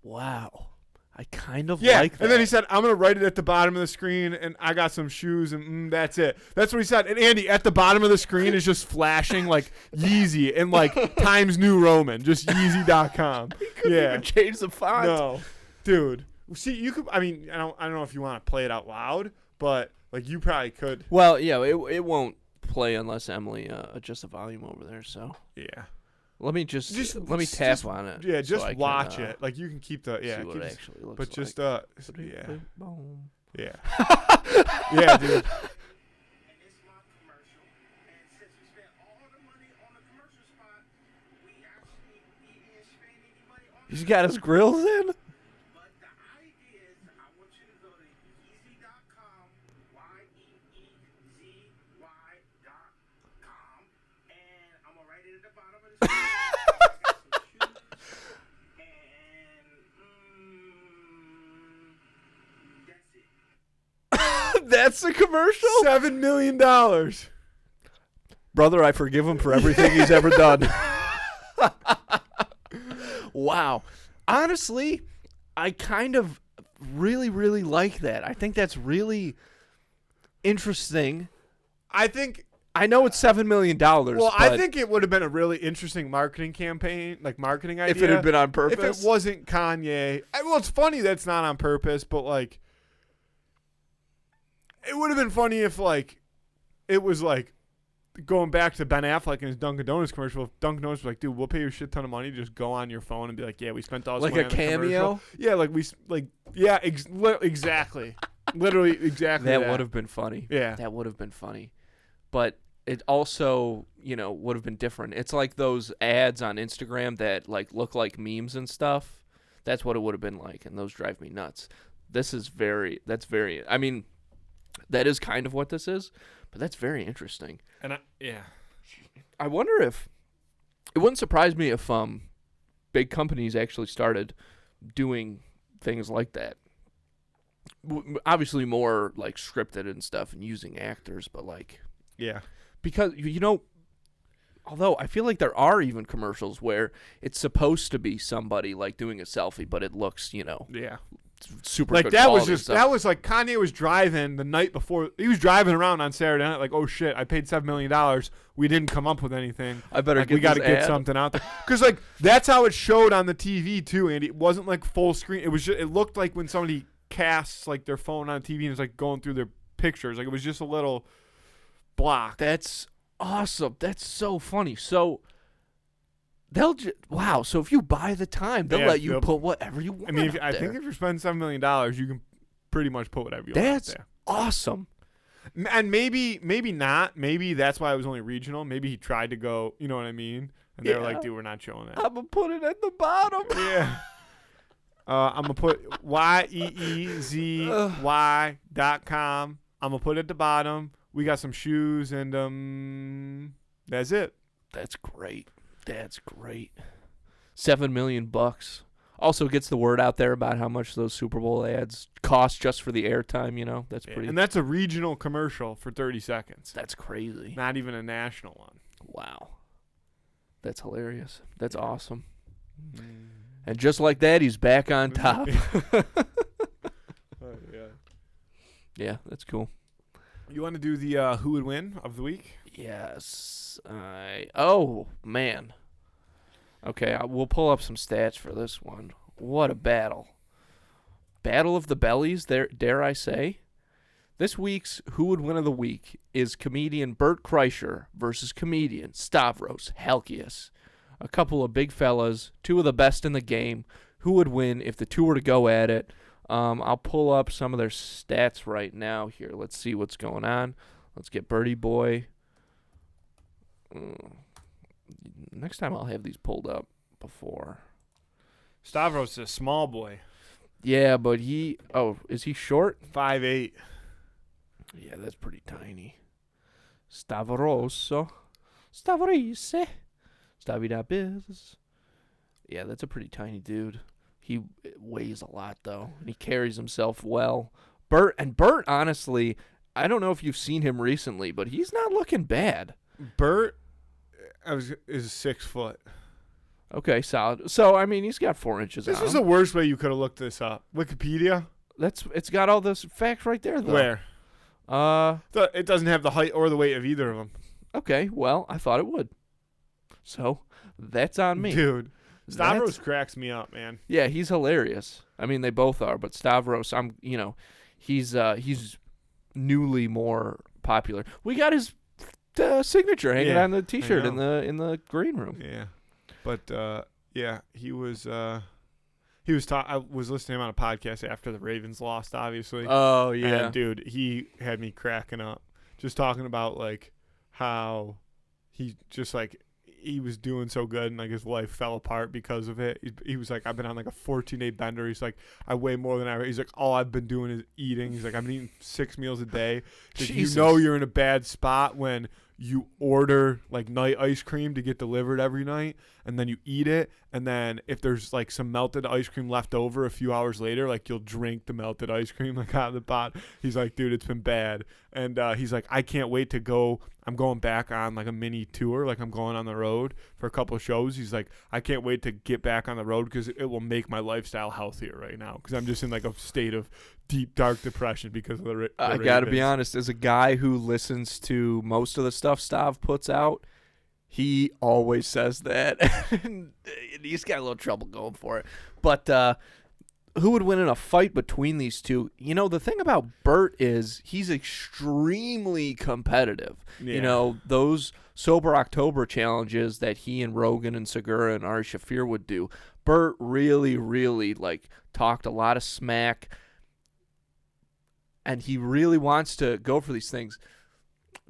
Wow. I kind of like that. And then he said, I'm going to write it at the bottom of the screen, and I got some shoes, and that's it. That's what he said. And Andy, at the bottom of the screen is just flashing, like, Yeezy and, like, Times New Roman, just Yeezy.com. He couldn't even change the font. No. Dude. See, you could, I mean, I don't know if you want to play it out loud, but, like, you probably could. Well, yeah, it won't play unless Emily adjusts the volume over there, so. Yeah. Let me tap on it. Yeah, just watch it. Like, you can keep the see what it actually looks but like. just yeah. Boom. Yeah. Yeah, dude. He's got his grills in? That's the commercial? $7 million. Brother, I forgive him for everything he's ever done. Wow. Honestly, I kind of really, really like that. I think that's really interesting. I know it's $7 million. Well, I think it would have been a really interesting marketing campaign, like marketing idea. If it had been on purpose. If it wasn't Kanye. Well, it's funny that it's not on purpose, but, like, it would have been funny if, like, it was, like, going back to Ben Affleck and his Dunkin' Donuts commercial. If Dunkin' Donuts was like, dude, we'll pay you a shit ton of money. Just go on your phone and be like, yeah, we spent all this money on the commercial. Like a Yeah, cameo? exactly. Literally exactly that. That would have been funny. Yeah. That would have been funny. But it also, would have been different. It's like those ads on Instagram that, like, look like memes and stuff. That's what it would have been like, and those drive me nuts. That's very, I mean, that is kind of what this is, but that's very interesting. And I wonder if it wouldn't surprise me if big companies actually started doing things like that. Obviously more like scripted and stuff and using actors, but like because although I feel like there are even commercials where it's supposed to be somebody like doing a selfie, but it looks super like good that was quality just that was like Kanye was driving the night before. He was driving around on Saturday night like, oh shit, I paid $7 million, we didn't come up with anything, I better like, we got to get something out there, because like that's how it showed on the TV too, Andy. It wasn't like full screen. It was just, it looked like when somebody casts like their phone on TV and it's like going through their pictures, like it was just a little block. That's awesome. That's so funny. So they'll so if you buy the time, they'll let you put whatever you want. I mean, I think if you're spending $7 million, you can pretty much put whatever you want. That's awesome. And maybe not. Maybe that's why it was only regional. Maybe he tried to go. You know what I mean? And they were like, "Dude, we're not showing that." I'm gonna put it at the bottom. Yeah. I'm gonna put yeezy.com. I'm gonna put it at the bottom. we got some shoes, and that's it. That's great. That's great. $7 million. Also gets the word out there about how much those Super Bowl ads cost just for the airtime. You know, that's pretty. And that's a regional commercial for 30 seconds. That's crazy. Not even a national one. Wow. That's hilarious. That's awesome. And just like that, he's back on top. Oh, yeah. Yeah, that's cool. You want to do the who would win of the week? Yes. Oh, man. Okay, we'll pull up some stats for this one. What a battle. Battle of the bellies, dare I say. This week's Who Would Win of the Week is comedian Bert Kreischer versus comedian Stavros Halkias. A couple of big fellas, two of the best in the game. Who would win if the two were to go at it? I'll pull up some of their stats right now here. Let's see what's going on. Let's get Birdie Boy. Next time I'll have these pulled up before. Stavros is a small boy. Yeah, but is he short? 5'8". Yeah, that's pretty tiny. Stavroso. Stavrise. Stavidabiz. Yeah, that's a pretty tiny dude. He weighs a lot, though, and he carries himself well. Bert, honestly, I don't know if you've seen him recently, but he's not looking bad. Bert is 6 foot. Okay, solid. So, I mean, he's got 4 inches on This is him. the worst way you could have looked this up. Wikipedia? It's got all this facts right there, though. Where? It doesn't have the height or the weight of either of them. Okay, well, I thought it would. So, that's on me. Dude, Stavros cracks me up, man. Yeah, he's hilarious. I mean, they both are, but Stavros, he's newly more popular. We got his signature hanging on the T-shirt in the green room. Yeah, but he was. I was listening to him on a podcast after the Ravens lost, obviously. Oh yeah, and dude, he had me cracking up, just talking about like how he just like. He was doing so good, and like his life fell apart because of it. He was like, I've been on like a 14-day bender. He's like, I weigh more than I. He's like, all I've been doing is eating. He's like, I've been eating 6 meals a day. You know you're in a bad spot when you order like night ice cream to get delivered every night, and then you eat it, and then if there's like some melted ice cream left over a few hours later, like you'll drink the melted ice cream like out of the pot. He's like, dude, it's been bad, and he's like, I can't wait to go. I'm going back on like a mini tour, like I'm going on the road for a couple of shows. He's like, I can't wait to get back on the road because it will make my lifestyle healthier right now because I'm just in like a state of deep, dark depression because of the I got to be honest, as a guy who listens to most of the stuff Stav puts out, he always says that. And he's got a little trouble going for it. But who would win in a fight between these two? You know, the thing about Bert is he's extremely competitive. Yeah. You know, those Sober October challenges that he and Rogan and Segura and Ari Shaffir would do, Bert really, really, like, talked a lot of smack, and he really wants to go for these things.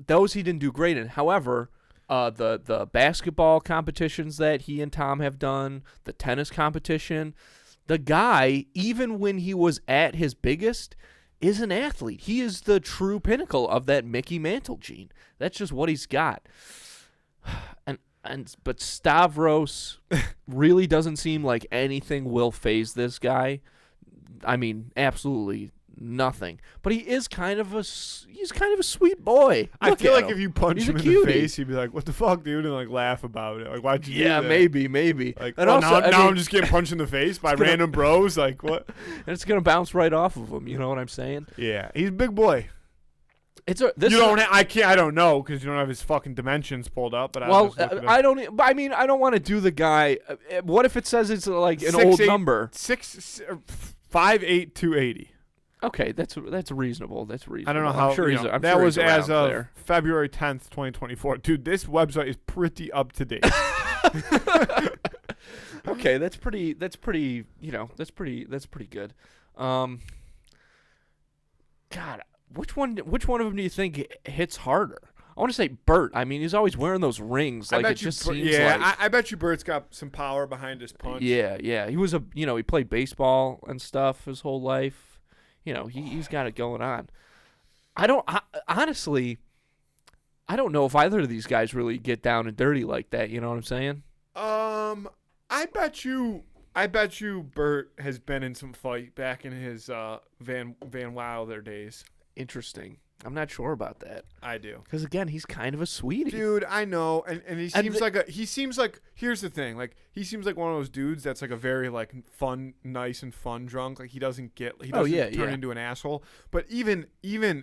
Those he didn't do great in. However, the basketball competitions that he and Tom have done, the tennis competition, the guy, even when he was at his biggest, is an athlete. He is the true pinnacle of that Mickey Mantle gene. That's just what he's got. But Stavros really doesn't seem like anything will phase this guy. I mean, absolutely nothing. But he is kind of a sweet boy. I feel like if you punch him in the face, he'd be like, "What the fuck, dude?" and like laugh about it. Like, why'd you do that? maybe. Like, and also, now I'm just getting punched in the face by random bros. Like, what? And it's gonna bounce right off of him. You know what I'm saying? Yeah, he's a big boy. I don't know because you don't have his fucking dimensions pulled up. But I don't want to do the guy. What if it says it's like an old number? 5'8", 280. Okay, that's reasonable. That's reasonable. I don't know how. I'm sure he's that was as of there. February 10th, 2024. Dude, this website is pretty up to date. Okay, that's pretty. That's pretty good. God, which one of them do you think hits harder? I want to say Bert. I mean, he's always wearing those rings. Like, it just seems like. I bet you Bert's got some power behind his punch. Yeah. He was he played baseball and stuff his whole life. You know, he's got it going on. Honestly, I don't know if either of these guys really get down and dirty like that. You know what I'm saying? I bet you Bert has been in some fight back in his Van Wilder days. Interesting. I'm not sure about that. I do. Because again, he's kind of a sweetie. Dude, I know, and he seems like here's the thing, like he seems like one of those dudes that's like a very like nice and fun drunk. Like he doesn't turn into an asshole. But even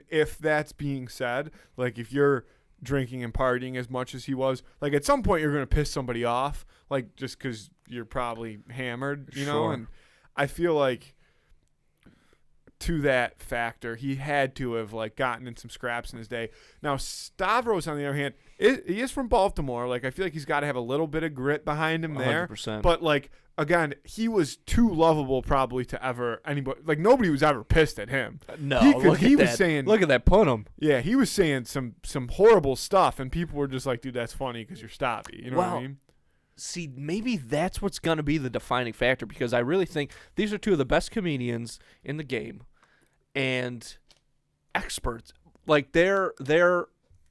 if that's being said, like if you're drinking and partying as much as he was, like at some point you're gonna piss somebody off, like just because you're probably hammered, you know. And I feel like, to that factor, he had to have like gotten in some scraps in his day. Now Stavros, on the other hand, he is from Baltimore. Like I feel like he's got to have a little bit of grit behind him there. 100%. But like again, he was too lovable probably to ever anybody, like nobody was ever pissed at him. No, look at that punum. Yeah, he was saying some horrible stuff, and people were just like, "Dude, that's funny because you're Stavy." You know what I mean? See, maybe that's what's going to be the defining factor, because I really think these are two of the best comedians in the game and experts. Like their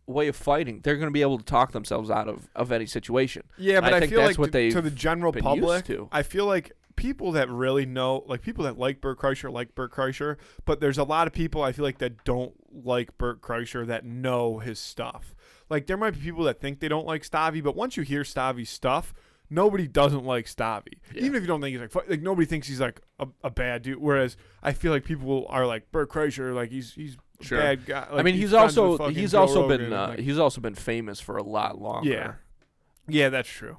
way of fighting, they're going to be able to talk themselves out of any situation. Yeah, but I think feel that's like what to the general public, to. I feel like people that really know, like people that like Bert Kreischer, but there's a lot of people I feel like that don't like Bert Kreischer that know his stuff. Like there might be people that think they don't like Stavy, but once you hear Stavy's stuff, nobody doesn't like Stavy. Yeah. Even if you don't think he's like nobody thinks he's like a bad dude. Whereas I feel like people are like Bert Kreischer, like he's sure. a bad guy. Like, I mean, he's also been famous for a lot longer. Yeah, that's true.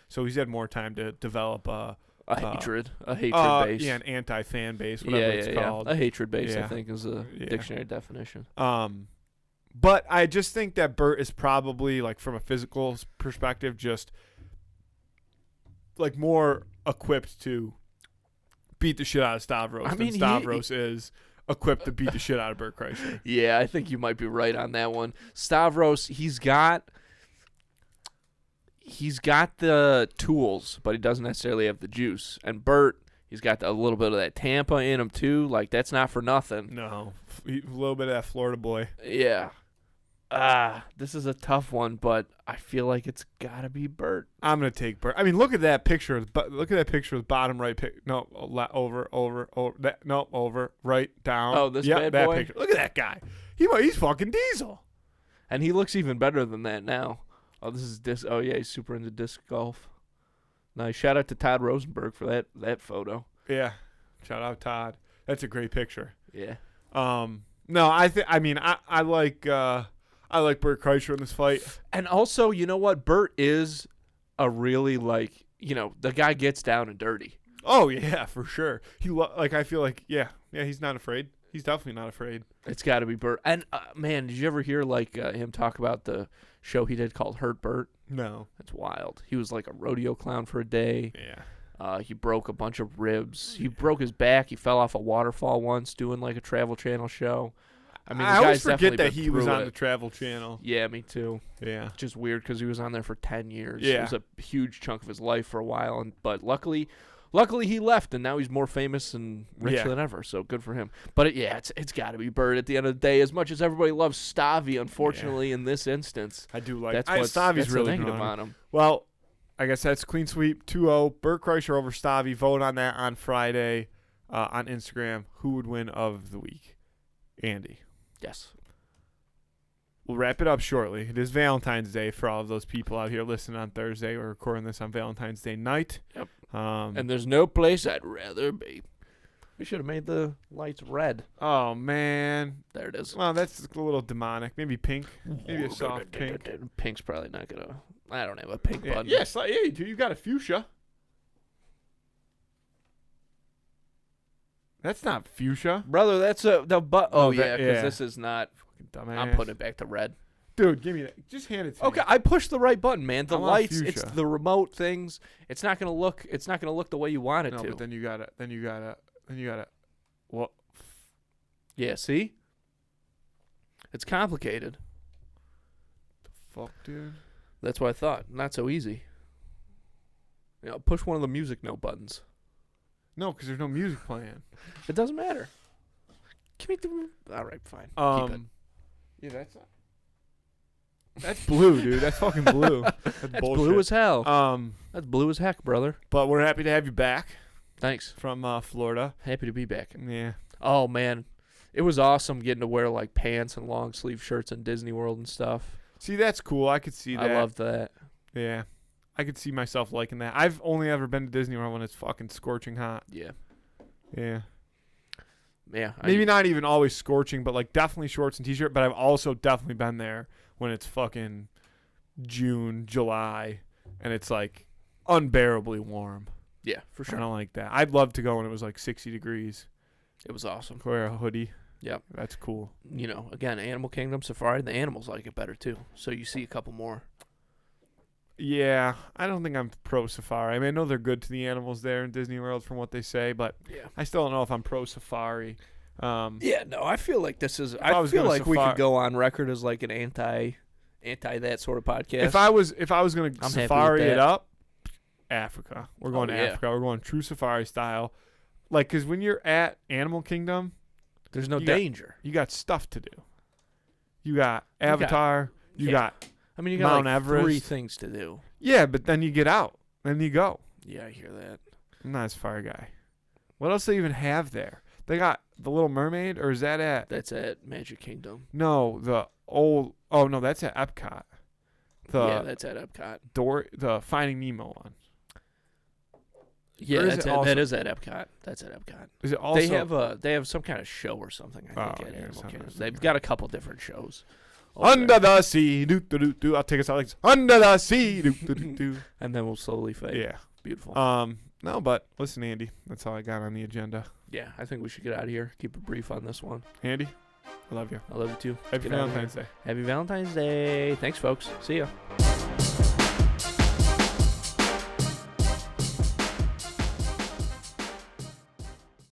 So he's had more time to develop a hatred base. Yeah, an anti-fan base, whatever it's called. A hatred base, I think, is a dictionary definition. But I just think that Bert is probably, like, from a physical perspective, just like more equipped to beat the shit out of Stavros than Stavros is equipped to beat the shit out of Bert Kreischer. Yeah, I think you might be right on that one. Stavros, he's got the tools, but he doesn't necessarily have the juice. And Bert, he's got a little bit of that Tampa in him too. Like, that's not for nothing. No, a little bit of that Florida boy. Yeah. This is a tough one, but I feel like it's gotta be Bert. I'm gonna take Bert. I mean, look at that picture. Look at that picture of the bottom right. No, over, right, down. Oh, this bad boy. Picture. Look at that guy. He's fucking Diesel. And he looks even better than that now. Oh, this is disc. Oh yeah, he's super into disc golf. Nice. Shout out to Todd Rosenberg for that photo. Yeah. Shout out Todd. That's a great picture. Yeah. No, I like Bert Kreischer in this fight. And also, you know what? Bert is a really, like, you know, the guy gets down and dirty. Oh, yeah, for sure. I feel like, he's not afraid. He's definitely not afraid. It's got to be Bert. And, man, did you ever hear, like, him talk about the show he did called Hurt Bert? No. That's wild. He was, like, a rodeo clown for a day. Yeah. He broke a bunch of ribs. He broke his back. He fell off a waterfall once doing, like, a Travel Channel show. I mean, I always forget that he was on the Travel Channel. Yeah, me too. Yeah. Just weird because he was on there for 10 years. Yeah. It was a huge chunk of his life for a while. But luckily he left, and now he's more famous and richer than ever. So good for him. But, it's got to be Bert at the end of the day. As much as everybody loves Stavy, unfortunately, in this instance. I do like Stavy's really negative on him. Well, I guess that's clean sweep 2-0. Bert Kreischer over Stavy. Vote on that on Friday on Instagram. Who would win of the week? Andy. Yes. We'll wrap it up shortly. It is Valentine's Day for all of those people out here listening on Thursday. We're recording this on Valentine's Day night. Yep. And there's no place I'd rather be. We should have made the lights red. Oh, man. There it is. Well, that's a little demonic. Maybe pink. Maybe a soft pink. Pink's probably not going to... I don't have a pink button. Yes, you do. You got a fuchsia. That's not fuchsia. Brother, that's the button. Oh, yeah, because this is not... Dumbass. I'm putting it back to red. Dude, give me that. Just hand it to me. Okay, I pushed the right button, man. The lights, fuchsia. it's the remote things. It's not gonna look the way you want it to. No, but then you gotta what? Yeah, see? It's complicated. The fuck, dude? That's what I thought. Not so easy. Push one of the music note buttons. No, because there's no music playing. It doesn't matter. Give me the... All right, fine. Keep it. Yeah, that's not... That's blue, dude. That's fucking blue. That's bullshit. Blue as hell. That's blue as heck, brother. But we're happy to have you back Thanks. from Florida. Happy to be back. Yeah. Oh, man. It was awesome getting to wear, like, pants and long sleeve shirts in Disney World and stuff. See, that's cool. I could see that. I loved that. Yeah. I could see myself liking that. I've only ever been to Disney World when it's fucking scorching hot. Yeah. Yeah. Yeah. Maybe not even always scorching, but like definitely shorts and t-shirt. But I've also definitely been there when it's fucking June, July, and it's like unbearably warm. Yeah, for sure. I don't like that. I'd love to go when it was like 60 degrees. It was awesome. Wear a hoodie. Yep. That's cool. You know, again, Animal Kingdom Safari, the animals like it better too. So you see a couple more. Yeah, I don't think I'm pro safari. I mean, I know they're good to the animals there in Disney World from what they say, but Yeah. I still don't know if I'm pro safari. Yeah, no, I feel like this is. I feel like we could go on record as like an anti that sort of podcast. If I was gonna I'm safari happy with it that. up, Africa. We're going to yeah. Africa. We're going true safari style. Like, cause when you're at Animal Kingdom, There's no you got- danger. you got stuff to do. You got Avatar. You yeah. got I mean, you got Mount like Everest. 3 things to do. yeah, but then you get out. Then you go. Yeah, I hear that. I'm not a safari guy. What else do they even have there? They got the Little Mermaid, or is that at? That's at Magic Kingdom. No, the old. Oh no, that's at Epcot. Yeah, that's at Epcot. The Finding Nemo one. Yeah, Or is it also- that is at Epcot. That's at Epcot. Is it also? They have some kind of show or something. I think Oh, at yeah, Animal something Kingdom. like They've that. got a couple different shows. over Under there. the sea, do do do do. I'll take us out like this. Under the sea, do do do do. And then we'll slowly fade. Yeah. Beautiful. No, but listen, Andy. That's all I got on the agenda. Yeah, I think we should get out of here. Keep it brief on this one. Andy, I love you. I love you too. Happy Get out of here. Valentine's Day. Happy Valentine's Day. Thanks, folks. See ya.